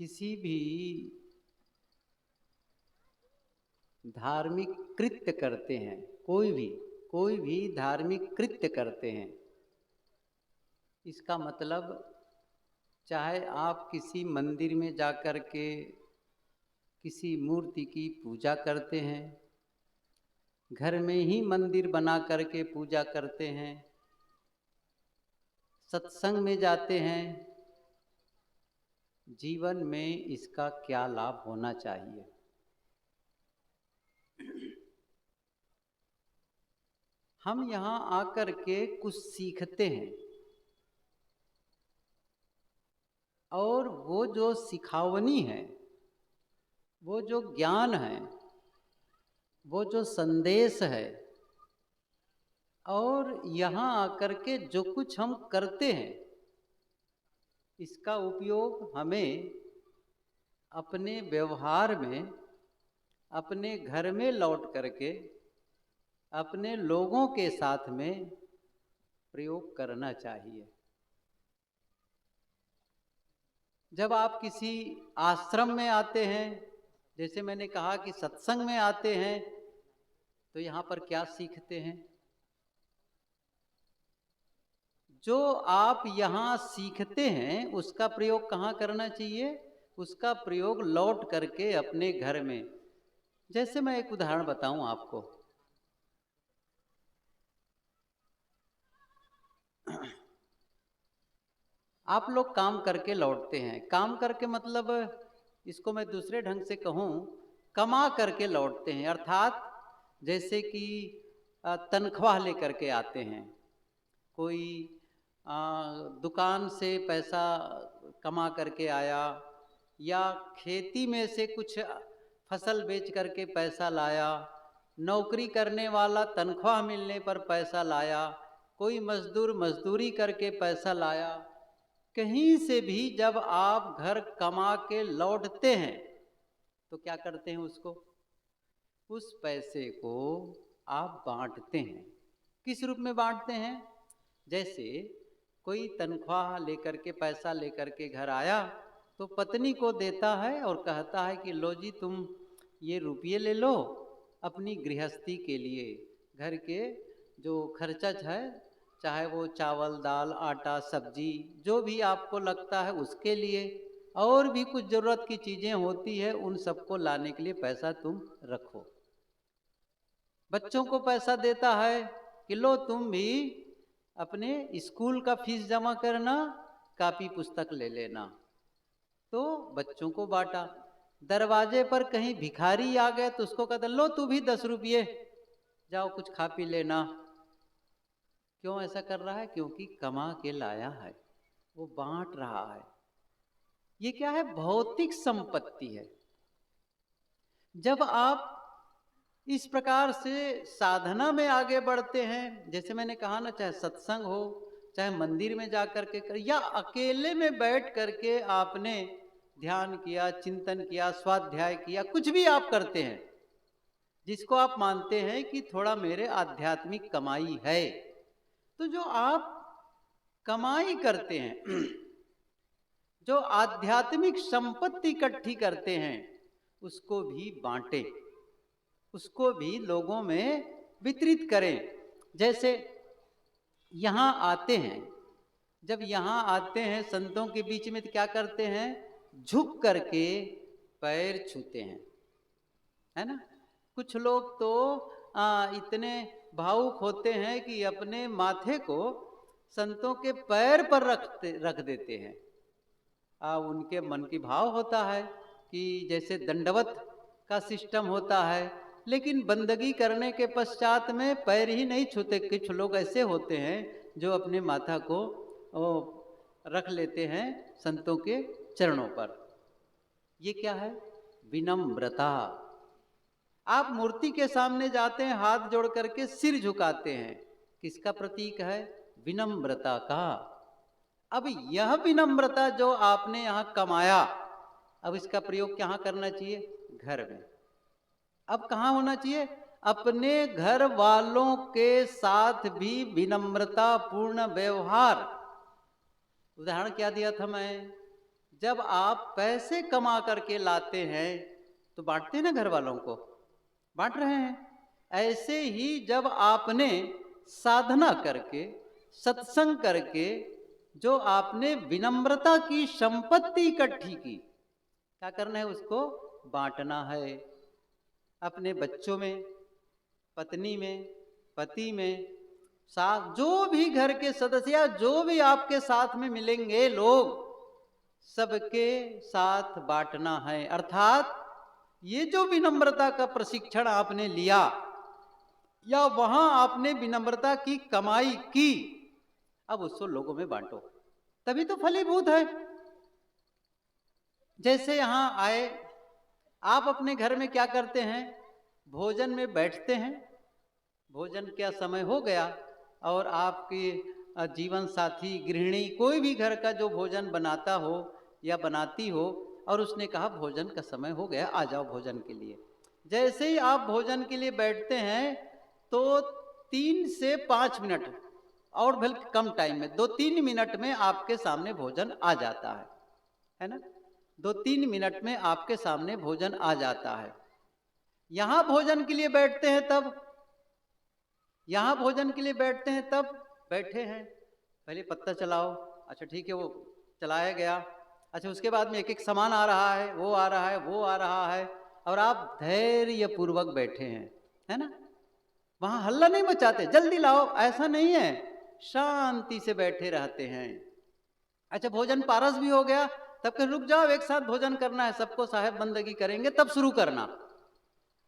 किसी भी धार्मिक कृत्य करते हैं, कोई भी धार्मिक कृत्य करते हैं, इसका मतलब चाहे आप किसी मंदिर में जाकर के किसी मूर्ति की पूजा करते हैं, घर में ही मंदिर बना करके पूजा करते हैं, सत्संग में जाते हैं, जीवन में इसका क्या लाभ होना चाहिए। हम यहाँ आकर के कुछ सीखते हैं और वो जो सिखावनी है, वो जो ज्ञान है, वो जो संदेश है, और यहाँ आकर के जो कुछ हम करते हैं, इसका उपयोग हमें अपने व्यवहार में, अपने घर में लौट करके अपने लोगों के साथ में प्रयोग करना चाहिए। जब आप किसी आश्रम में आते हैं, जैसे मैंने कहा कि सत्संग में आते हैं, तो यहाँ पर क्या सीखते हैं? जो आप यहाँ सीखते हैं उसका प्रयोग कहाँ करना चाहिए? उसका प्रयोग लौट करके अपने घर में। जैसे मैं एक उदाहरण बताऊं आपको। आप लोग काम करके लौटते हैं, काम करके मतलब इसको मैं दूसरे ढंग से कहूं, कमा करके लौटते हैं, अर्थात जैसे कि तनख्वाह लेकर के आते हैं। कोई दुकान से पैसा कमा करके आया, या खेती में से कुछ फसल बेच करके पैसा लाया, नौकरी करने वाला तनख्वाह मिलने पर पैसा लाया, कोई मजदूर मजदूरी करके पैसा लाया। कहीं से भी जब आप घर कमा के लौटते हैं तो क्या करते हैं? उसको, उस पैसे को आप बांटते हैं। किस रूप में बांटते हैं? जैसे कोई तनख्वाह लेकर के, पैसा लेकर के घर आया तो पत्नी को देता है और कहता है कि लो जी, तुम ये रुपये ले लो अपनी गृहस्थी के लिए, घर के जो खर्चा है, चाहे वो चावल दाल आटा सब्जी जो भी आपको लगता है उसके लिए, और भी कुछ ज़रूरत की चीज़ें होती है उन सबको लाने के लिए पैसा तुम रखो। बच्चों को पैसा देता है कि लो तुम भी अपने स्कूल का फीस जमा करना, कापी पुस्तक ले लेना। तो बच्चों को बांटा। दरवाजे पर कहीं भिखारी आ गए तो उसको कहता लो तू भी 10 रुपये, जाओ कुछ खा पी लेना। क्यों ऐसा कर रहा है? क्योंकि कमा के लाया है, वो बांट रहा है। ये क्या है? भौतिक संपत्ति है। जब आप इस प्रकार से साधना में आगे बढ़ते हैं, जैसे मैंने कहा ना, चाहे सत्संग हो, चाहे मंदिर में जाकर के कर, या अकेले में बैठ करके आपने ध्यान किया, चिंतन किया, स्वाध्याय किया, कुछ भी आप करते हैं जिसको आप मानते हैं कि थोड़ा मेरे आध्यात्मिक कमाई है, तो जो आप कमाई करते हैं, जो आध्यात्मिक संपत्ति इकट्ठी करते हैं, उसको भी बांटें, उसको भी लोगों में वितरित करें। जैसे यहाँ आते हैं, जब यहाँ आते हैं संतों के बीच में तो क्या करते हैं? झुक करके पैर छूते हैं, है ना? कुछ लोग तो इतने भावुक होते हैं कि अपने माथे को संतों के पैर पर रख देते हैं। उनके मन की भाव होता है कि जैसे दंडवत का सिस्टम होता है, लेकिन बंदगी करने के पश्चात में पैर ही नहीं छूते। कुछ लोग ऐसे होते हैं जो अपने माथा को रख लेते हैं संतों के चरणों पर। ये क्या है? विनम्रता। आप मूर्ति के सामने जाते हैं, हाथ जोड़ करके सिर झुकाते हैं, किसका प्रतीक है? विनम्रता का। अब यह विनम्रता जो आपने यहाँ कमाया, अब इसका प्रयोग कहाँ करना चाहिए? घर में। अब कहाँ होना चाहिए? अपने घर वालों के साथ भी विनम्रता पूर्ण व्यवहार। उदाहरण क्या दिया था मैं? जब आप पैसे कमा करके लाते हैं तो बांटते हैं ना, घर वालों को बांट रहे हैं। ऐसे ही जब आपने साधना करके, सत्संग करके, जो आपने विनम्रता की संपत्ति इकट्ठी की, क्या करना है? उसको बांटना है। अपने बच्चों में, पत्नी में, पति में, साथ जो भी घर के सदस्य, जो भी आपके साथ में मिलेंगे लोग, सबके साथ बांटना है। अर्थात ये जो विनम्रता का प्रशिक्षण आपने लिया, या वहां आपने विनम्रता की कमाई की, अब उसको लोगों में बांटो, तभी तो फलीभूत है। जैसे यहां आए, आप अपने घर में क्या करते हैं? भोजन में बैठते हैं, भोजन का समय हो गया और आपकी जीवन साथी, गृहिणी, कोई भी घर का जो भोजन बनाता हो या बनाती हो, और उसने कहा भोजन का समय हो गया, आ जाओ भोजन के लिए। जैसे ही आप भोजन के लिए बैठते हैं तो 3 से 5 मिनट, और बल्कि कम टाइम में 2-3 मिनट में आपके सामने भोजन आ जाता है ना? 2-3 मिनट में आपके सामने भोजन आ जाता है। यहां भोजन के लिए बैठते हैं तब, यहां भोजन के लिए बैठते हैं तब बैठे हैं, पहले पत्ता चलाओ, अच्छा ठीक है, वो चलाया गया। अच्छा, उसके बाद में एक एक सामान आ रहा है, वो आ रहा है, वो आ रहा है, और आप धैर्य पूर्वक बैठे हैं, है ना? वहां हल्ला नहीं मचाते, जल्दी लाओ, ऐसा नहीं है, शांति से बैठे रहते हैं। अच्छा, भोजन पारस भी हो गया, तब के रुक जाओ, एक साथ भोजन करना है, सबको साहेब बंदगी करेंगे तब शुरू करना।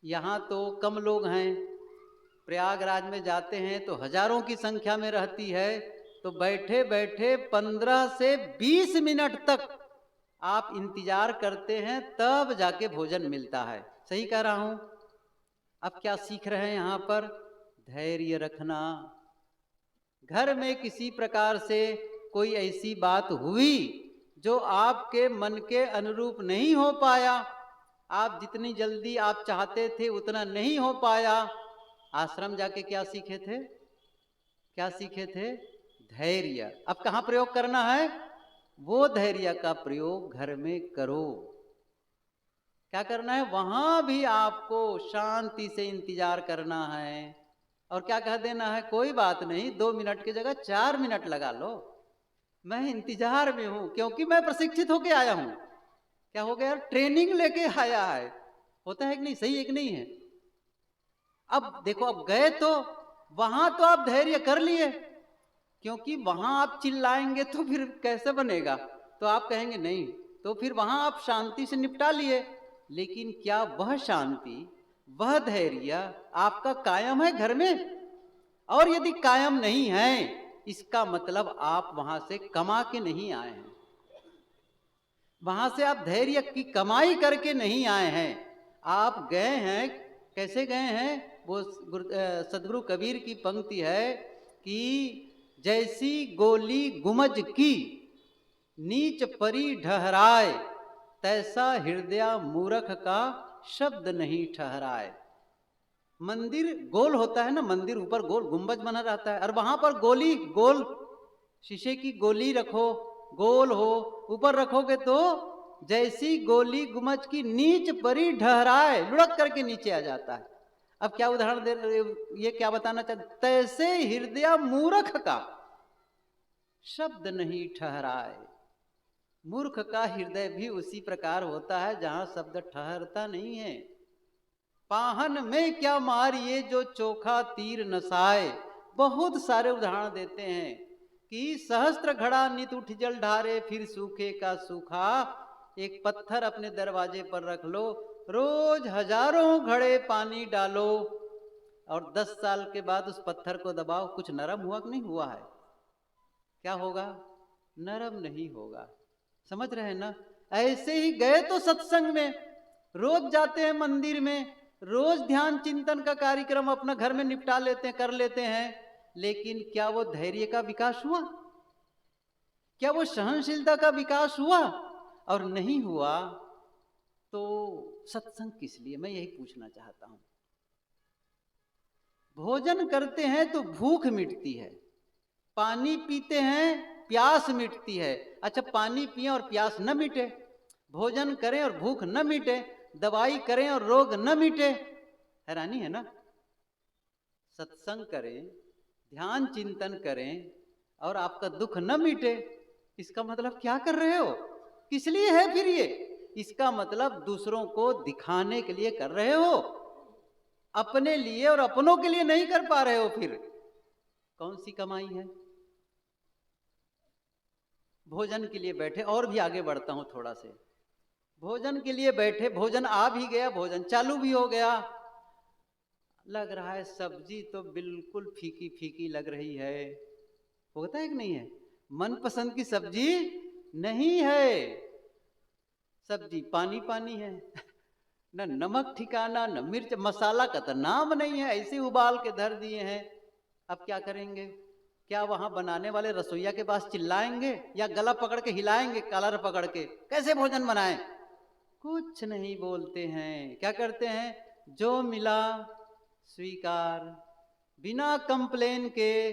यहाँ तो कम लोग हैं, प्रयागराज में जाते हैं तो हजारों की संख्या में रहती है, तो बैठे बैठे 15 से 20 मिनट तक आप इंतजार करते हैं, तब जाके भोजन मिलता है। सही कह रहा हूं? अब क्या सीख रहे हैं यहां पर? धैर्य रखना। घर में किसी प्रकार से कोई ऐसी बात हुई जो आपके मन के अनुरूप नहीं हो पाया, आप जितनी जल्दी आप चाहते थे उतना नहीं हो पाया, आश्रम जाके क्या सीखे थे? क्या सीखे थे? धैर्य। अब कहां प्रयोग करना है? वो धैर्य का प्रयोग घर में करो। क्या करना है? वहां भी आपको शांति से इंतजार करना है, और क्या कह देना है? कोई बात नहीं, 2 मिनट की जगह 4 मिनट लगा लो, मैं इंतजार में हूं, क्योंकि मैं प्रशिक्षित होके आया हूं। क्या हो गया? ट्रेनिंग लेके आया है। होता है कि नहीं? सही है कि नहीं है? अब देखो, अब गए तो वहां तो आप धैर्य कर लिए, क्योंकि वहां आप चिल्लाएंगे तो फिर कैसे बनेगा, तो आप कहेंगे नहीं, तो फिर वहां आप शांति से निपटा लिए। लेकिन क्या वह शांति, वह धैर्य आपका कायम है घर में? और यदि कायम नहीं है, इसका मतलब आप वहां से कमा के नहीं आए हैं, वहां से आप धैर्य की कमाई करके नहीं आए हैं। आप गए हैं, कैसे गए हैं? वो सदगुरु कबीर की पंक्ति है कि जैसी गोली गुमज की नीच परी ढहराए, तैसा हृदय मूर्ख का शब्द नहीं ठहराए। मंदिर गोल होता है ना, मंदिर ऊपर गोल गुंबज बना रहता है, और वहां पर गोली गोल, शीशे की गोली रखो, गोल हो, ऊपर रखोगे तो जैसी गोली गुमज की नीच परी ढहराए, लुढ़क करके नीचे आ जाता है। अब क्या उदाहरण दे रहे, ये क्या बताना चाहते? तैसे हृदय मूर्ख का शब्द नहीं ठहराए। मूर्ख का हृदय भी उसी प्रकार होता है जहां शब्द ठहरता नहीं है। पाहन में क्या मारिए जो चोखा तीर नसाए। बहुत सारे उदाहरण देते हैं कि सहस्त्र घड़ा नित उठ जल ढारे, फिर सूखे का सूखा। एक पत्थर अपने दरवाजे पर रख लो, रोज हजारों घड़े पानी डालो, और 10 साल के बाद उस पत्थर को दबाओ, कुछ नरम हुआ कि नहीं हुआ है? क्या होगा? नरम नहीं होगा। समझ रहे हैं ना? ऐसे ही गए तो सत्संग में, रोज जाते हैं मंदिर में, रोज ध्यान चिंतन का कार्यक्रम अपना घर में निपटा लेते हैं, कर लेते हैं, लेकिन क्या वो धैर्य का विकास हुआ? क्या वो सहनशीलता का विकास हुआ? और नहीं हुआ तो सत्संग किस लिए? मैं यही पूछना चाहता हूं। भोजन करते हैं तो भूख मिटती है, पानी पीते हैं प्यास मिटती है। अच्छा, पानी पिए और प्यास न मिटे, भोजन करें और भूख न मिटे, दवाई करें और रोग न मिटे, हैरानी है ना। सत्संग करें, ध्यान चिंतन करें और आपका दुख न मिटे, इसका मतलब क्या कर रहे हो? किस लिए है फिर ये? इसका मतलब दूसरों को दिखाने के लिए कर रहे हो, अपने लिए और अपनों के लिए नहीं कर पा रहे हो। फिर कौन सी कमाई है? भोजन के लिए बैठे, और भी आगे बढ़ता हूं थोड़ा से। भोजन के लिए बैठे, भोजन आ भी गया, भोजन चालू भी हो गया, लग रहा है सब्जी तो बिल्कुल फीकी फीकी लग रही है। होता है कि नहीं है? मनपसंद की सब्जी नहीं है, सब्जी पानी पानी है। न नमक ठिकाना, न मिर्च मसाला का तो नाम नहीं है, ऐसे उबाल के धर दिए हैं। अब क्या करेंगे? क्या वहां बनाने वाले रसोईया के पास चिल्लाएंगे या गला पकड़ के हिलाएंगे, कॉलर पकड़ के, कैसे भोजन बनाएं? कुछ नहीं बोलते हैं। क्या करते हैं? जो मिला स्वीकार, बिना कंप्लेन के।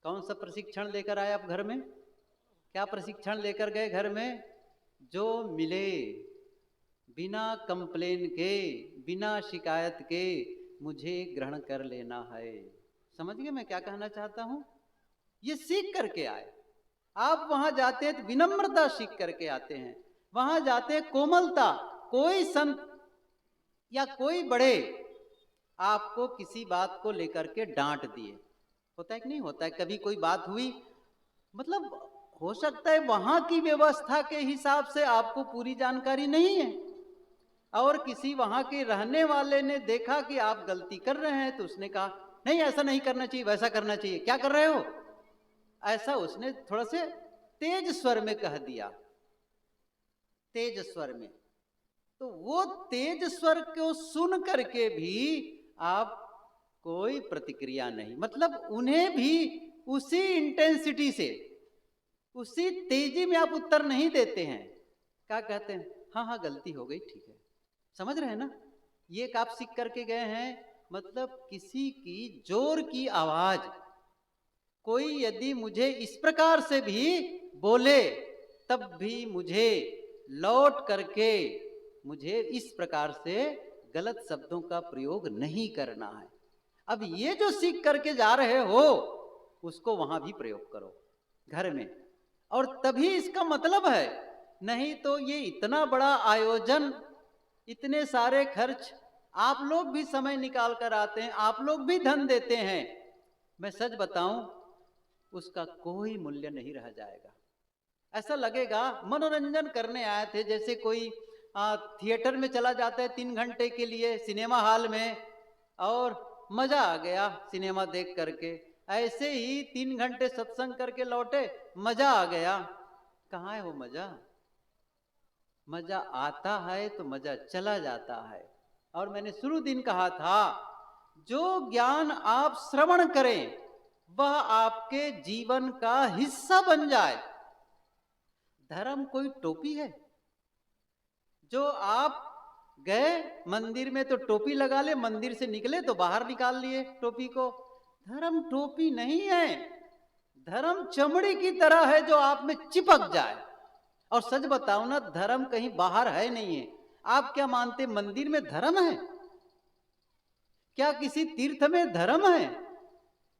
कौन सा प्रशिक्षण लेकर आए आप घर में? क्या प्रशिक्षण लेकर गए घर में? जो मिले, बिना कंप्लेन के, बिना शिकायत के मुझे ग्रहण कर लेना है। समझ गए मैं क्या कहना चाहता हूं? ये सीख करके आए। आप वहां जाते हैं तो विनम्रता सीख करके आते हैं, वहां जाते हैं कोमलता। कोई संत या कोई बड़े आपको किसी बात को लेकर के डांट दिए, होता है कि नहीं होता है? कभी कोई बात हुई, मतलब हो सकता है वहां की व्यवस्था के हिसाब से आपको पूरी जानकारी नहीं है, और किसी वहां के रहने वाले ने देखा कि आप गलती कर रहे हैं तो उसने कहा नहीं ऐसा नहीं करना चाहिए, वैसा करना चाहिए, क्या कर रहे हो, ऐसा उसने थोड़ा से तेज स्वर में कह दिया, तेज स्वर में। तो वो तेज स्वर को सुन करके भी आप कोई प्रतिक्रिया नहीं, मतलब उन्हें भी उसी इंटेंसिटी से, उसी तेजी में आप उत्तर नहीं देते हैं। क्या कहते हैं? हाँ हाँ गलती हो गई, ठीक है। समझ रहे हैं ना? ये आप सीख करके गए हैं। मतलब किसी की जोर की आवाज, कोई यदि मुझे इस प्रकार से भी बोले तब भी मुझे लौट करके मुझे इस प्रकार से गलत शब्दों का प्रयोग नहीं करना है। अब ये जो सीख करके जा रहे हो उसको वहां भी प्रयोग करो घर में, और तभी इसका मतलब है। नहीं तो ये इतना बड़ा आयोजन, इतने सारे खर्च, आप लोग भी समय निकाल कर आते हैं, आप लोग भी धन देते हैं, मैं सच बताऊं उसका कोई मूल्य नहीं रह जाएगा। ऐसा लगेगा मनोरंजन करने आए थे, जैसे कोई थिएटर में चला जाता है 3 घंटे के लिए सिनेमा हॉल में, और मजा आ गया सिनेमा देख करके, ऐसे ही 3 घंटे सत्संग करके लौटे, मजा आ गया। कहाँ है वो मजा? मजा आता है तो मजा चला जाता है। और मैंने शुरू दिन कहा था, जो ज्ञान आप श्रवण करें वह आपके जीवन का हिस्सा बन जाए। धर्म कोई टोपी है जो आप गए मंदिर में तो टोपी लगा ले, मंदिर से निकले तो बाहर निकाल लिए टोपी को? धर्म टोपी नहीं है, धर्म चमड़ी की तरह है जो आप में चिपक जाए। और सच बताओ ना, धर्म कहीं बाहर है नहीं है। आप क्या मानते मंदिर में धर्म है? क्या किसी तीर्थ में धर्म है?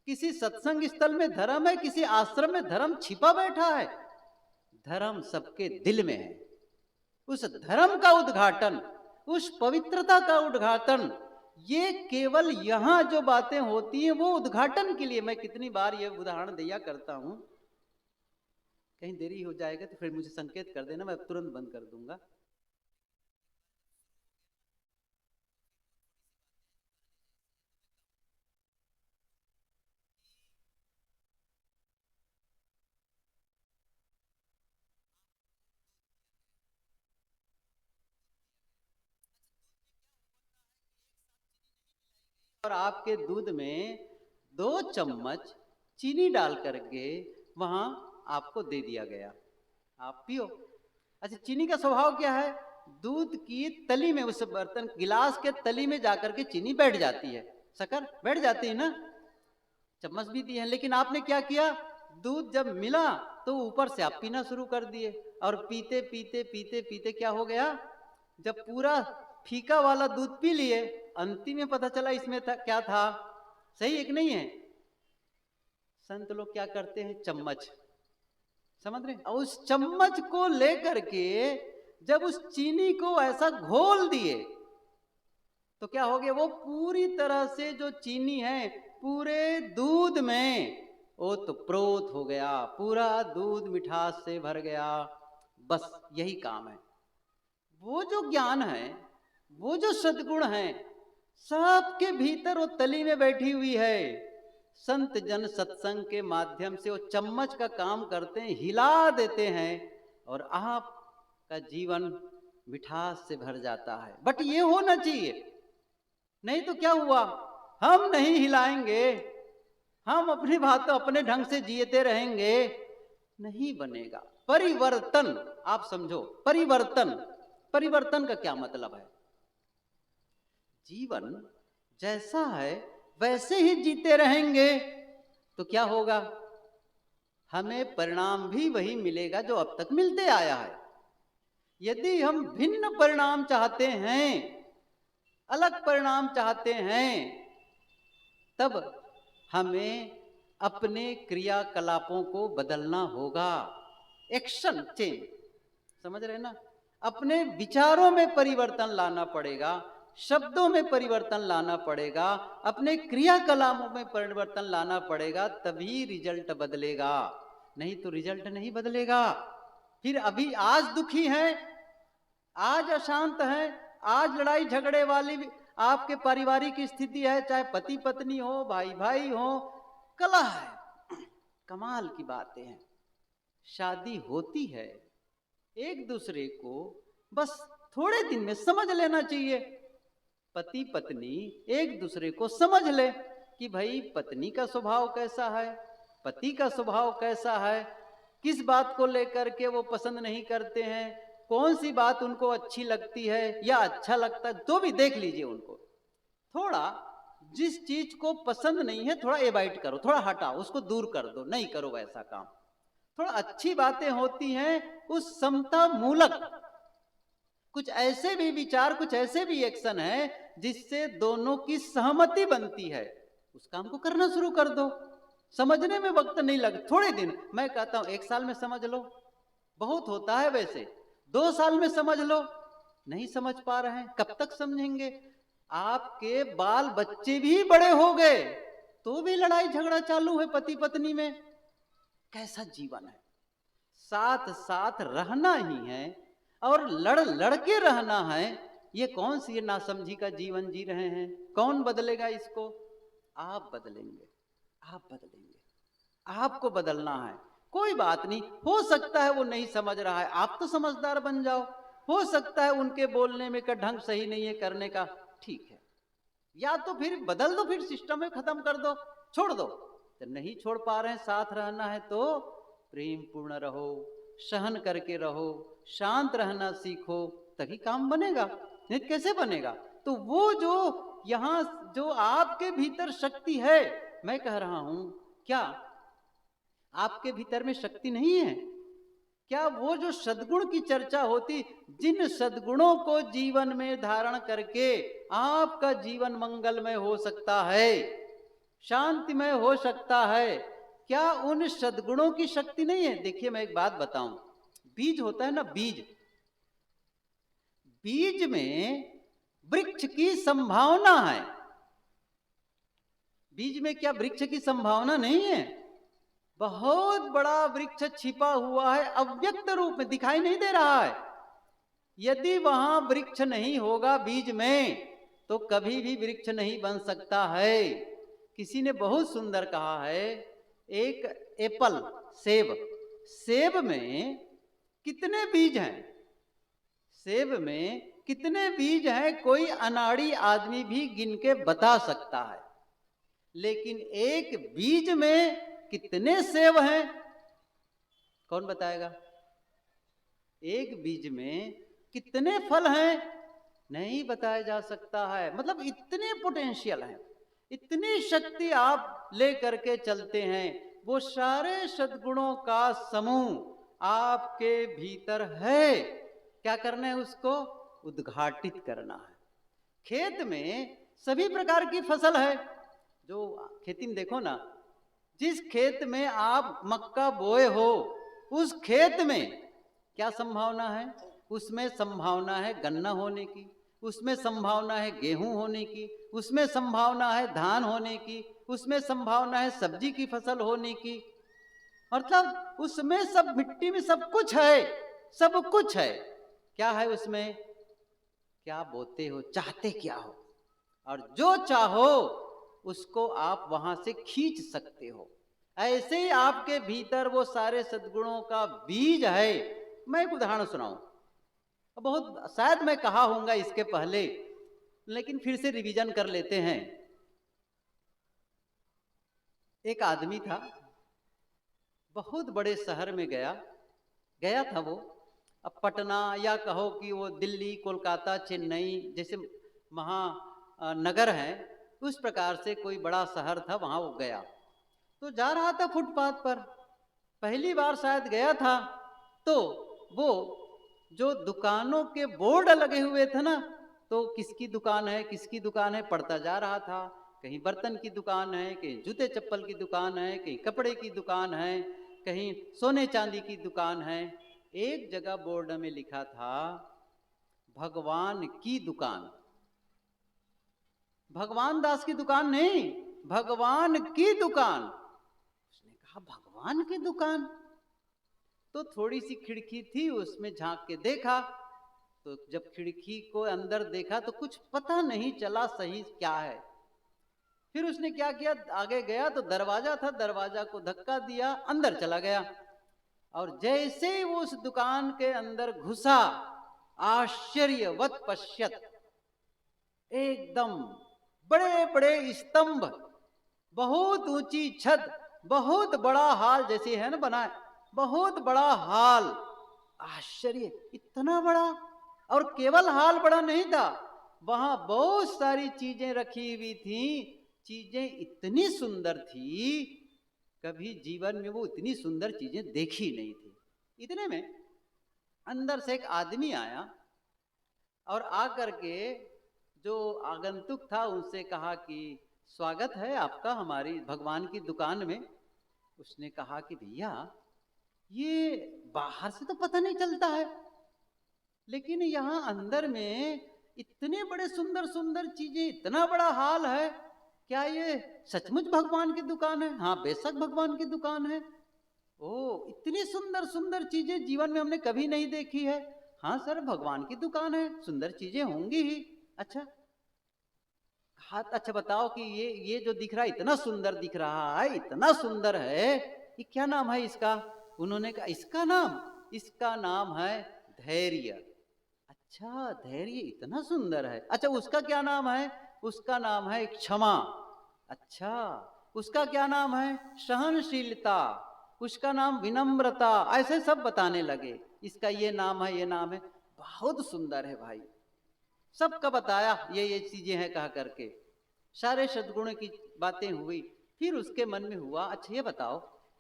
किसी सत्संग स्थल में धर्म है? किसी आश्रम में धर्म छिपा बैठा है? धर्म सबके दिल में है। उस धर्म का उद्घाटन, उस पवित्रता का उद्घाटन, ये केवल यहां जो बातें होती हैं वो उद्घाटन के लिए। मैं कितनी बार ये उदाहरण दिया करता हूं, कहीं देरी हो जाएगा तो फिर मुझे संकेत कर देना, मैं तुरंत बंद कर दूंगा। और आपके दूध में 2 चम्मच चीनी डाल करके वहां आपको दे दिया गया, आप पियो। अच्छा, चीनी का स्वभाव क्या है? दूध की तली में, उस बर्तन गिलास के तली में जाकर के चीनी बैठ जाती है, शक्कर बैठ जाती है ना, चम्मच भी दी है। लेकिन आपने क्या किया? दूध जब मिला तो ऊपर से आप पीना शुरू कर दिए, और पीते पीते पीते पीते क्या हो गया, जब पूरा फीका वाला दूध पी लिए, अंतिम में पता चला इसमें क्या था। सही है कि नहीं है? संत लोग क्या करते हैं, चम्मच, समझ रहे, और उस चम्मच को लेकर के जब उस चीनी को ऐसा घोल दिए तो क्या हो गया, वो पूरी तरह से जो चीनी है पूरे दूध में ओतप्रोत हो गया, पूरा दूध मिठास से भर गया। बस यही काम है। वो जो ज्ञान है, वो जो सद्गुण है, सबके भीतर वो तली में बैठी हुई है। संत जन सत्संग के माध्यम से वो चम्मच का काम करते हैं, हिला देते हैं, और आपका जीवन मिठास से भर जाता है। बट ये होना चाहिए, नहीं तो क्या हुआ, हम नहीं हिलाएंगे, हम अपनी बातों अपने ढंग से जीते रहेंगे, नहीं बनेगा परिवर्तन। आप समझो, परिवर्तन, परिवर्तन का क्या मतलब है, जीवन जैसा है वैसे ही जीते रहेंगे तो क्या होगा, हमें परिणाम भी वही मिलेगा जो अब तक मिलते आया है। यदि हम भिन्न परिणाम चाहते हैं, अलग परिणाम चाहते हैं, तब हमें अपने क्रियाकलापों को बदलना होगा। एक्शन चेंज, समझ रहे ना, अपने विचारों में परिवर्तन लाना पड़ेगा, शब्दों में परिवर्तन लाना पड़ेगा, अपने क्रियाकलापों में परिवर्तन लाना पड़ेगा, तभी रिजल्ट बदलेगा, नहीं तो रिजल्ट नहीं बदलेगा। फिर अभी आज दुखी हैं, आज अशांत हैं, आज लड़ाई झगड़े वाली आपके पारिवारिक स्थिति है, चाहे पति पत्नी हो, भाई भाई हो, कलह है, कमाल की बातें हैं। शादी होती है, एक दूसरे को बस थोड़े दिन में समझ लेना चाहिए। पति पत्नी एक दूसरे को समझ ले कि भाई पत्नी का स्वभाव कैसा है, पति का स्वभाव कैसा है, किस बात को लेकर के वो पसंद नहीं करते हैं, कौन सी बात उनको अच्छी लगती है या अच्छा लगता है, तो भी देख लीजिए उनको। थोड़ा जिस चीज को पसंद नहीं है थोड़ा एवॉइड करो, थोड़ा हटाओ, उसको दूर कर दो, नहीं करो वैसा काम। थोड़ा अच्छी बातें होती हैं, उस समता मूलक कुछ ऐसे भी विचार, कुछ ऐसे भी एक्शन है जिससे दोनों की सहमति बनती है, उस काम को करना शुरू कर दो। समझने में वक्त नहीं लग, थोड़े दिन, मैं कहता हूं 1 साल में समझ लो, बहुत होता है वैसे, 2 साल में समझ लो, नहीं समझ पा रहे हैं, कब तक समझेंगे। आपके बाल बच्चे भी बड़े हो गए तो भी लड़ाई झगड़ा चालू है पति पत्नी में, कैसा जीवन है। साथ साथ रहना ही है और लड़ लड़ के रहना है, ये कौन सी नासमझी का जीवन जी रहे हैं। कौन बदलेगा इसको, आप बदलेंगे, आप बदलेंगे, आपको बदलना है। कोई बात नहीं, हो सकता है वो नहीं समझ रहा है, आप तो समझदार बन जाओ, हो सकता है उनके बोलने में का ढंग सही नहीं है करने का, ठीक है, या तो फिर बदल दो, फिर सिस्टम में खत्म कर दो, छोड़ दो। तो नहीं छोड़ पा रहे हैं, साथ रहना है तो प्रेम पूर्ण रहो, सहन करके रहो, शांत रहना सीखो, तभी काम बनेगा, नहीं कैसे बनेगा। तो वो जो यहां जो आपके भीतर शक्ति है, मैं कह रहा हूं, क्या आपके भीतर में शक्ति नहीं है? क्या वो जो सद्गुण की चर्चा होती, जिन सद्गुणों को जीवन में धारण करके आपका जीवन मंगलमय हो सकता है, शांतिमय हो सकता है, क्या उन सद्गुणों की शक्ति नहीं है? देखिए मैं एक बात बताऊं, बीज होता है ना, बीज, बीज में वृक्ष की संभावना है, बीज में क्या वृक्ष की संभावना नहीं है? बहुत बड़ा वृक्ष छिपा हुआ है, अव्यक्त रूप में दिखाई नहीं दे रहा है। यदि वहां वृक्ष नहीं होगा बीज में, तो कभी भी वृक्ष नहीं बन सकता है। किसी ने बहुत सुंदर कहा है, एक एप्पल, सेब, सेब में कितने बीज हैं, सेब में कितने बीज हैं, कोई अनाड़ी आदमी भी गिन के बता सकता है, लेकिन एक बीज में कितने सेब हैं, कौन बताएगा? एक बीज में कितने फल हैं, नहीं बताया जा सकता है। मतलब इतने पोटेंशियल हैं, इतनी शक्ति आप ले करके चलते हैं, वो सारे सद्गुणों का समूह आपके भीतर है। क्या करना है? उसको उद्घाटित करना है। खेत में सभी प्रकार की फसल है। जो खेती में देखो ना, जिस खेत में आप मक्का बोए हो, उस खेत में क्या संभावना है? उसमें संभावना है गन्ना होने की, उसमें संभावना है गेहूं होने की, उसमें संभावना है धान होने की, उसमें संभावना है सब्जी की फसल होने की। मतलब उसमें सब, मिट्टी में सब कुछ है, सब कुछ है। क्या है उसमें? क्या बोते हो, चाहते क्या हो, और जो चाहो उसको आप वहां से खींच सकते हो। ऐसे ही आपके भीतर वो सारे सद्गुणों का बीज है। मैं एक उदाहरण सुनाऊं, बहुत शायद मैं कहा होऊंगा इसके पहले, लेकिन फिर से रिवीजन कर लेते हैं। एक आदमी था, बहुत बड़े शहर में गया गया था वो। अब पटना या कहो कि वो दिल्ली, कोलकाता, चेन्नई जैसे महानगर हैं, उस प्रकार से कोई बड़ा शहर था, वहां वो गया। तो जा रहा था फुटपाथ पर, पहली बार शायद गया था। तो वो जो दुकानों के बोर्ड लगे हुए थे ना, तो किसकी दुकान है, किसकी दुकान है पढ़ता जा रहा था। कहीं बर्तन की दुकान है, कहीं जूते चप्पल की दुकान है, कहीं कपड़े की दुकान है, कहीं सोने चांदी की दुकान है। एक जगह बोर्ड में लिखा था भगवान की दुकान। भगवान दास की दुकान नहीं, भगवान की दुकान। उसने कहा भगवान की दुकान? तो थोड़ी सी खिड़की थी, उसमें झांक के देखा। तो जब खिड़की को अंदर देखा तो कुछ पता नहीं चला सही क्या है। फिर उसने क्या किया, आगे गया तो दरवाजा था, दरवाजा को धक्का दिया, अंदर चला गया। और जैसे ही वो उस दुकान के अंदर घुसा, आश्चर्यवत पश्यत, एकदम बड़े बड़े स्तंभ, बहुत ऊंची छत, बहुत बड़ा हाल, जैसे है ना बनाए, बहुत बड़ा हाल। आश्चर्य, इतना बड़ा! और केवल हाल बड़ा नहीं था, वहां बहुत सारी चीजें रखी हुई थी। चीजें इतनी सुंदर थी, कभी जीवन में वो इतनी सुंदर चीजें देखी नहीं थी। इतने में अंदर से एक आदमी आया और आकर के जो आगंतुक था उनसे कहा कि स्वागत है आपका हमारी भगवान की दुकान में। उसने कहा कि भैया, ये बाहर से तो पता नहीं चलता है, लेकिन यहाँ अंदर में इतने बड़े सुंदर सुंदर चीजें, इतना बड़ा हाल है, क्या ये सचमुच भगवान की दुकान है? हाँ बेशक भगवान की दुकान है। ओ, इतनी सुंदर सुंदर चीजें जीवन में हमने कभी नहीं देखी है। हाँ सर, भगवान की दुकान है, सुंदर चीजें होंगी ही। अच्छा, हाँ अच्छा बताओ कि ये जो दिख रहा है, इतना सुंदर दिख रहा है, इतना सुंदर है, ये क्या नाम है इसका? उन्होंने कहा इसका नाम है धैर्य। अच्छा, धैर्य इतना सुंदर है। अच्छा, उसका क्या नाम है? उसका नाम है क्षमा। अच्छा, उसका क्या नाम है? सहनशीलता। उसका नाम विनम्रता। ऐसे सब बताने लगे, इसका ये नाम है, ये नाम है। बहुत सुंदर है भाई, सबका बताया ये चीजें हैं कहा करके, सारे सद्गुण की बातें हुई। फिर उसके मन में हुआ, अच्छा ये बताओ,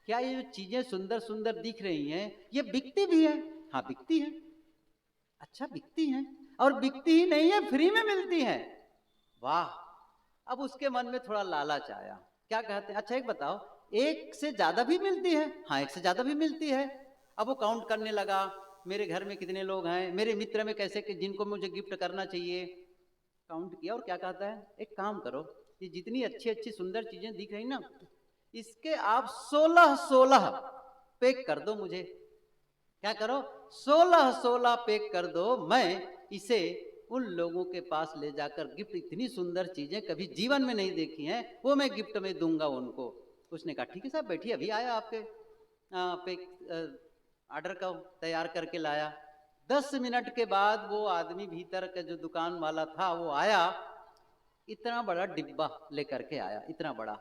क्या ये जो चीजें सुंदर सुंदर दिख रही हैं, ये बिकती भी है? हाँ बिकती है। अच्छा, बिकती हैं, और बिकती ही नहीं है, फ्री में मिलती है। वाह! अब उसके मन में थोड़ा लालच आया। क्या कहते हैं, अच्छा एक बताओ, एक से ज्यादा भी मिलती है? हाँ, एक से ज्यादा भी मिलती है। अब वो काउंट करने लगा, मेरे घर में कितने लोग हैं, मेरे मित्र में कैसे कि जिनको मुझे गिफ्ट करना चाहिए। काउंट किया और क्या कहता है, एक काम करो, ये जितनी अच्छी अच्छी सुंदर चीजें दिख रही ना, इसके आप 16 पैक कर दो मुझे। क्या करो? 16 पैक कर दो, मैं इसे उन लोगों के पास ले जाकर गिफ्ट, इतनी सुंदर चीजें कभी जीवन में नहीं देखी हैं, वो मैं गिफ्ट में दूंगा उनको। उसने कहा ठीक है साहब बैठिए, अभी आया आपके पैक ऑर्डर का तैयार करके लाया। 10 मिनट के बाद वो आदमी भीतर का जो दुकान वाला था वो आया, इतना बड़ा डिब्बा लेकर के आया, इतना बड़ा,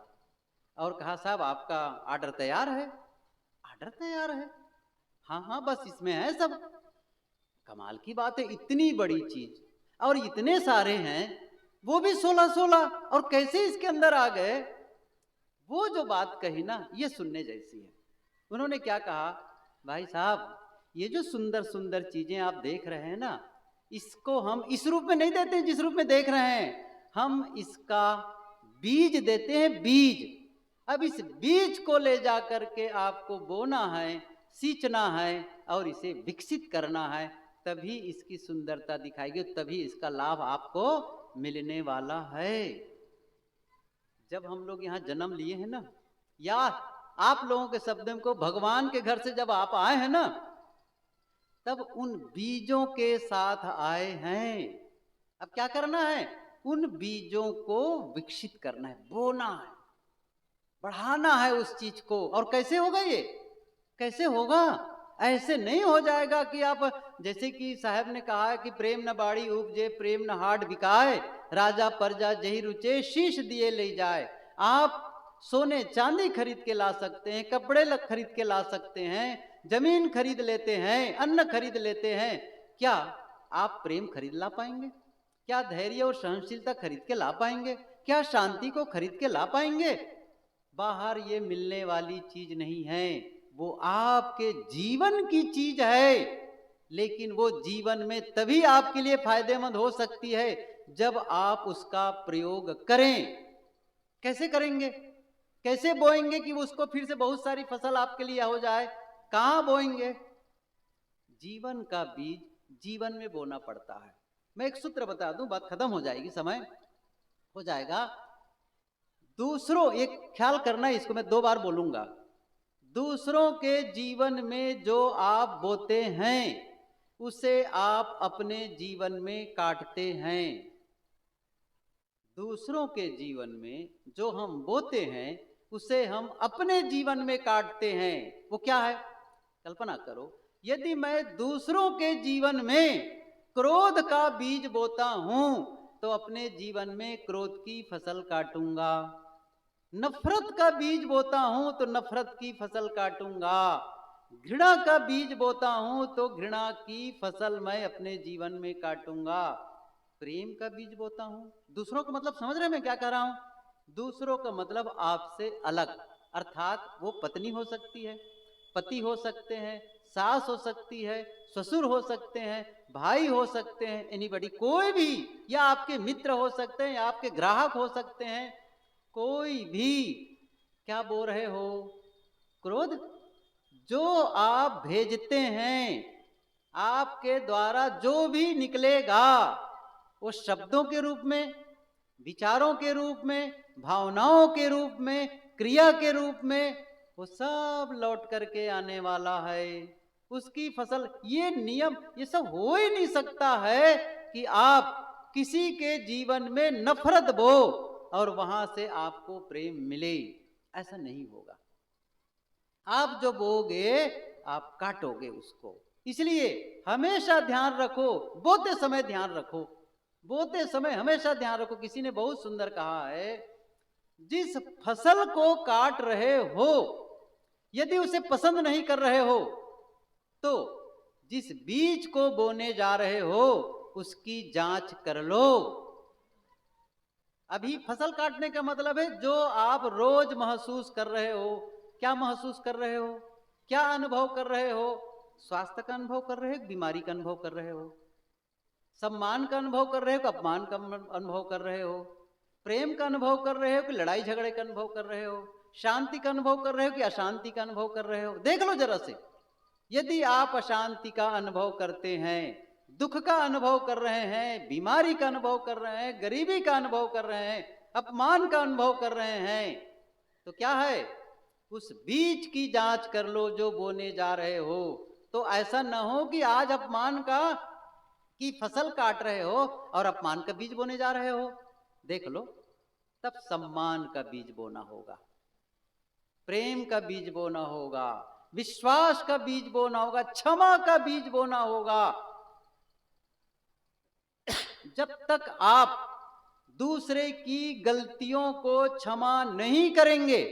और कहा साहब आपका ऑर्डर तैयार है। ऑर्डर तैयार है? हाँ हाँ, बस इसमें है सब। कमाल की बात है, इतनी बड़ी चीज और इतने सारे हैं, वो भी 16 और कैसे इसके अंदर आ गए? वो जो बात कही ना, ये सुनने जैसी है। उन्होंने क्या कहा, भाई साहब ये जो सुंदर सुंदर चीजें आप देख रहे हैं ना, इसको हम इस रूप में नहीं देते जिस रूप में देख रहे हैं, हम इसका बीज देते हैं, बीज। अब इस बीज को ले जा करके आपको बोना है, सींचना है और इसे विकसित करना है, तभी इसकी सुंदरता दिखाएगी, तभी इसका लाभ आपको मिलने वाला है। जब हम लोग यहाँ जन्म लिए हैं ना, या आप लोगों के शब्द को भगवान के घर से जब आप आए हैं ना, तब उन बीजों के साथ आए हैं। अब क्या करना है, उन बीजों को विकसित करना है, बोना है, बढ़ाना है उस चीज को। और कैसे होगा ये, कैसे होगा? ऐसे नहीं हो जाएगा कि आप, जैसे कि साहब ने कहा है कि प्रेम न बाड़ी उपजे, प्रेम न हाट बिकाए, राजा प्रजा जही रुचे, शीश दिए ले जाए। आप सोने चांदी खरीद के ला सकते हैं, कपड़े खरीद के ला सकते हैं, जमीन खरीद लेते हैं, अन्न खरीद लेते हैं, क्या आप प्रेम खरीद ला पाएंगे? क्या धैर्य और सहनशीलता खरीद के ला पाएंगे? क्या शांति को खरीद के ला पाएंगे? बाहर ये मिलने वाली चीज नहीं है, वो आपके जीवन की चीज है। लेकिन वो जीवन में तभी आपके लिए फायदेमंद हो सकती है जब आप उसका प्रयोग करें। कैसे करेंगे, कैसे बोएंगे कि उसको फिर से बहुत सारी फसल आपके लिए हो जाए? कहां बोएंगे? जीवन का बीज जीवन में बोना पड़ता है। मैं एक सूत्र बता दूं, बात खत्म हो जाएगी, समय हो जाएगा। दूसरों, एक ख्याल करना, इसको मैं 2 बार बोलूंगा। दूसरों के जीवन में जो आप बोते हैं उसे आप अपने जीवन में काटते हैं। दूसरों के जीवन में जो हम बोते हैं उसे हम अपने जीवन में काटते हैं। वो क्या है? कल्पना करो, यदि मैं दूसरों के जीवन में क्रोध का बीज बोता हूं तो अपने जीवन में क्रोध की फसल काटूंगा। नफरत का बीज बोता हूं तो नफरत की फसल काटूंगा। घृणा का बीज बोता हूं तो घृणा की फसल मैं अपने जीवन में काटूंगा। प्रेम का बीज बोता हूं, दूसरों का मतलब समझ रहे मैं क्या कह रहा हूं? दूसरों का मतलब आपसे अलग, अर्थात वो पत्नी हो सकती है, पति हो सकते हैं, सास हो सकती है, ससुर हो सकते हैं, भाई हो सकते हैं, एनीबॉडी, कोई भी, या आपके मित्र हो सकते हैं, या आपके ग्राहक हो सकते हैं, कोई भी। क्या बोल रहे हो? क्रोध जो आप भेजते हैं, आपके द्वारा जो भी निकलेगा, वो शब्दों के रूप में, विचारों के रूप में, भावनाओं के रूप में, क्रिया के रूप में, वो सब लौट करके आने वाला है। उसकी फसल, ये नियम, ये सब हो ही नहीं सकता है कि आप किसी के जीवन में नफरत बो और वहां से आपको प्रेम मिले। ऐसा नहीं होगा। आप जो बोगे आप काटोगे उसको। इसलिए हमेशा ध्यान रखो, बोते समय ध्यान रखो, बोते समय हमेशा ध्यान रखो। किसी ने बहुत सुंदर कहा है, जिस फसल को काट रहे हो यदि उसे पसंद नहीं कर रहे हो तो जिस बीज को बोने जा रहे हो उसकी जांच कर लो। अभी फसल काटने का मतलब है जो आप रोज महसूस कर रहे हो। क्या महसूस कर रहे हो? क्या अनुभव कर रहे हो? स्वास्थ्य का अनुभव कर रहे हो, बीमारी का अनुभव कर रहे हो, सम्मान का अनुभव कर रहे हो, अपमान का अनुभव कर रहे हो, प्रेम का अनुभव कर रहे हो कि लड़ाई झगड़े का अनुभव कर रहे हो, शांति का अनुभव कर रहे हो कि अशांति का अनुभव कर रहे हो? देख लो जरा से। यदि आप अशांति का अनुभव करते हैं, दुख का अनुभव कर रहे हैं, बीमारी का अनुभव कर रहे हैं, गरीबी का अनुभव कर रहे हैं, अपमान का अनुभव कर रहे हैं, तो क्या है? उस बीज की जांच कर लो जो बोने जा रहे हो। तो ऐसा न हो कि आज अपमान की फसल काट रहे हो और अपमान का बीज बोने जा रहे हो। देख लो, तब सम्मान का बीज बोना होगा, प्रेम का बीज बोना होगा, विश्वास का बीज बोना होगा, क्षमा का बीज बोना होगा। जब तक आप दूसरे की गलतियों को क्षमा नहीं करेंगे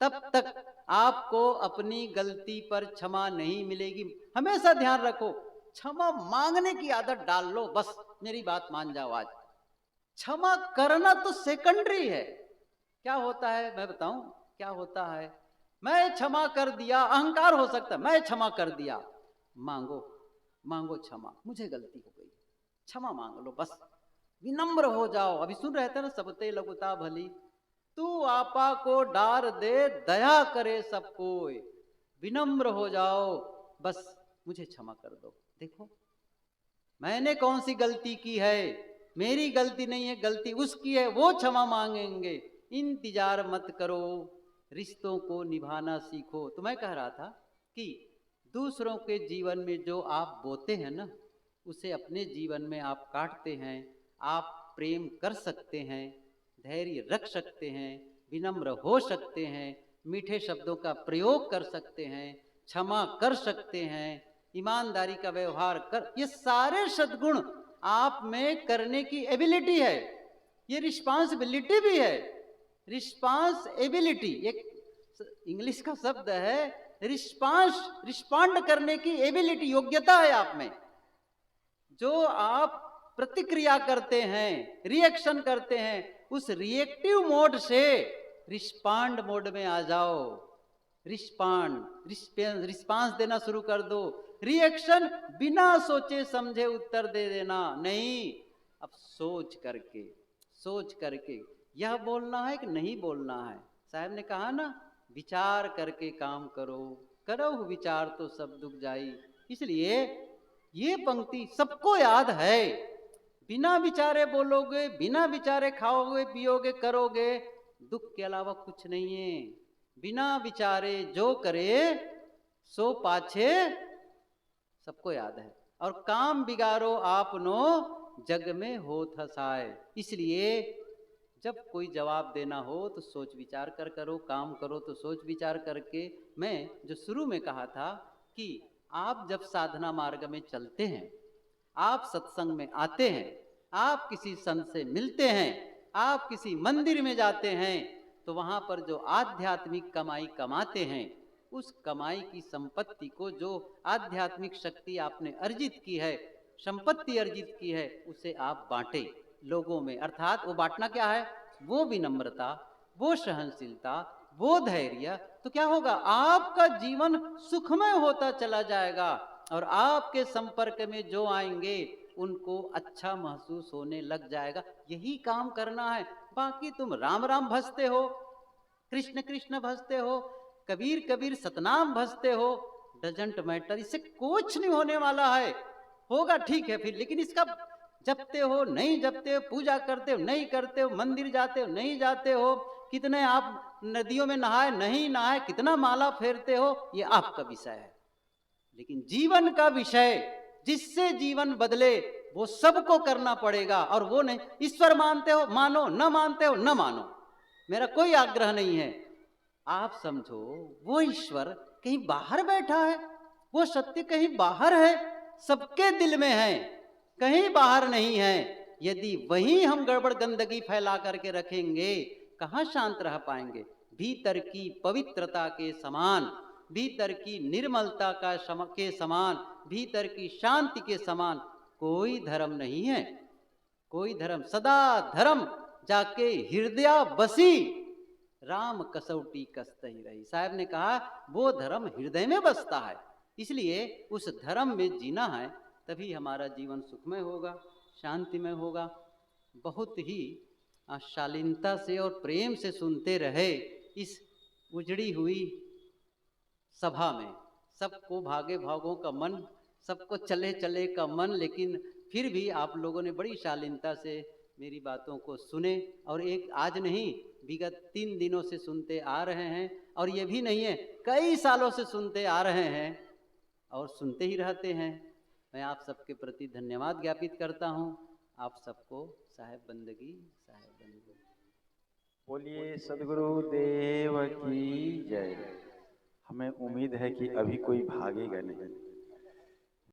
तब तक आपको अपनी गलती पर क्षमा नहीं मिलेगी। हमेशा ध्यान रखो, क्षमा मांगने की आदत डाल लो, बस मेरी बात मान जाओ। आज क्षमा करना तो सेकेंडरी है, क्या होता है मैं बताऊं क्या होता है? मैं क्षमा कर दिया, अहंकार हो सकता है, मैं क्षमा कर दिया। मांगो, मांगो क्षमा, मुझे गलती हो गई, क्षमा मांग लो बस, विनम्र हो जाओ। अभी सुन रहे थे ना, सबते लघुता भली, तू आपा को डार दे, दया करे सब कोई। विनम्र हो जाओ, बस मुझे क्षमा कर दो। देखो मैंने कौन सी गलती की है, मेरी गलती नहीं है, गलती उसकी है, वो क्षमा मांगेंगे। इंतजार मत करो, रिश्तों को निभाना सीखो। तो मैं कह रहा था कि दूसरों के जीवन में जो आप बोते हैं ना, उसे अपने जीवन में आप काटते हैं। आप प्रेम कर सकते हैं, धैर्य रख सकते हैं, विनम्र हो सकते हैं, मीठे शब्दों का प्रयोग कर सकते हैं, क्षमा कर सकते हैं, ईमानदारी का व्यवहार कर, ये सारे सद्गुण आप में करने की एबिलिटी है। ये रिस्पांसिबिलिटी भी है। रिस्पांसिबिलिटी एक इंग्लिश का शब्द है। रिस्पॉन्ड करने की एबिलिटी, योग्यता है आप में। जो आप प्रतिक्रिया करते हैं, रिएक्शन करते हैं, उस रिएक्टिव मोड से रिस्पॉन्ड मोड में आ जाओ। रिस्पांस देना शुरू कर दो। रिएक्शन बिना सोचे समझे उत्तर दे देना नहीं, अब सोच करके यह बोलना है कि नहीं बोलना है। साहब ने कहा ना, विचार करके काम करो, करो विचार तो सब दुख जाई। इसलिए ये पंक्ति सबको याद है। बिना विचारे बोलोगे, बिना विचारे खाओगे, पियोगे, करोगे, दुख के अलावा कुछ नहीं है। बिना विचारे जो करे सो पाछे, सबको याद है। और काम बिगाड़ो आपनो, जग में होत हसाए। इसलिए जब कोई जवाब देना हो तो सोच विचार कर करो, काम करो तो सोच विचार करके। मैं जो शुरू में कहा था कि आप जब साधना मार्ग में चलते हैं, आप सत्संग में आते हैं, आप किसी संत से मिलते हैं, आप किसी मंदिर में जाते हैं, तो वहां पर जो आध्यात्मिक कमाई कमाते हैं, उस कमाई की संपत्ति को, जो आध्यात्मिक शक्ति आपने अर्जित की है, संपत्ति अर्जित की है, उसे आप बांटे लोगों में। अर्थात वो बांटना क्या है? वो विनम्रता, वो सहनशीलता, वो धैर्य। तो क्या होगा? आपका जीवन सुखमय होता चला जाएगा और आपके संपर्क में जो आएंगे उनको अच्छा महसूस होने लग जाएगा। यही काम करना है। बाकी तुम राम राम भजते हो, कृष्ण कृष्ण भजते हो, कबीर कबीर सतनाम भजते हो, डजंट मैटर, इससे कुछ नहीं होने वाला है। होगा ठीक है फिर, लेकिन इसका जपते हो नहीं जपते हो, पूजा करते हो नहीं करते हो, मंदिर जाते हो नहीं जाते हो, कितने आप नदियों में नहाए नहीं नहाए, कितना माला फेरते हो, ये आपका विषय है। लेकिन जीवन का विषय, जिससे जीवन बदले, वो सबको करना पड़ेगा। और वो नहीं, ईश्वर मानते हो मानो, न मानते हो न मानो, मेरा कोई आग्रह नहीं है। आप समझो वो ईश्वर कहीं बाहर बैठा है, वो सत्य कहीं बाहर है, सबके दिल में है, कहीं बाहर नहीं है। यदि वहीं हम गड़बड़ गंदगी फैला करके रखेंगे, कहाँ शांत रह पाएंगे? भीतर की पवित्रता के समान, भीतर की निर्मलता के समान, भीतर की शांति के समान कोई धर्म नहीं है। कोई धर्म, सदा धर्म जाके हृदय बसी, राम कसौटी कसते ही रही। साहब ने कहा वो धर्म हृदय में बसता है। इसलिए उस धर्म में जीना है, तभी हमारा जीवन सुखमय होगा, शांतिमय होगा। बहुत ही शालीनता से और प्रेम से सुनते रहे इस उजड़ी हुई सभा में। सबको भागे भागों का मन, सबको चले चले का मन, लेकिन फिर भी आप लोगों ने बड़ी शालीनता से मेरी बातों को सुने। और एक आज नहीं, विगत 3 दिनों से सुनते आ रहे हैं, और ये भी नहीं है, कई सालों से सुनते आ रहे हैं और सुनते ही रहते हैं। मैं आप सबके प्रति धन्यवाद ज्ञापित करता हूँ। आप सबको साहेब बंदगी, साहेब बंदगी। बोलिए सदगुरु देव की जय। हमें उम्मीद है कि अभी कोई भागेगा नहीं।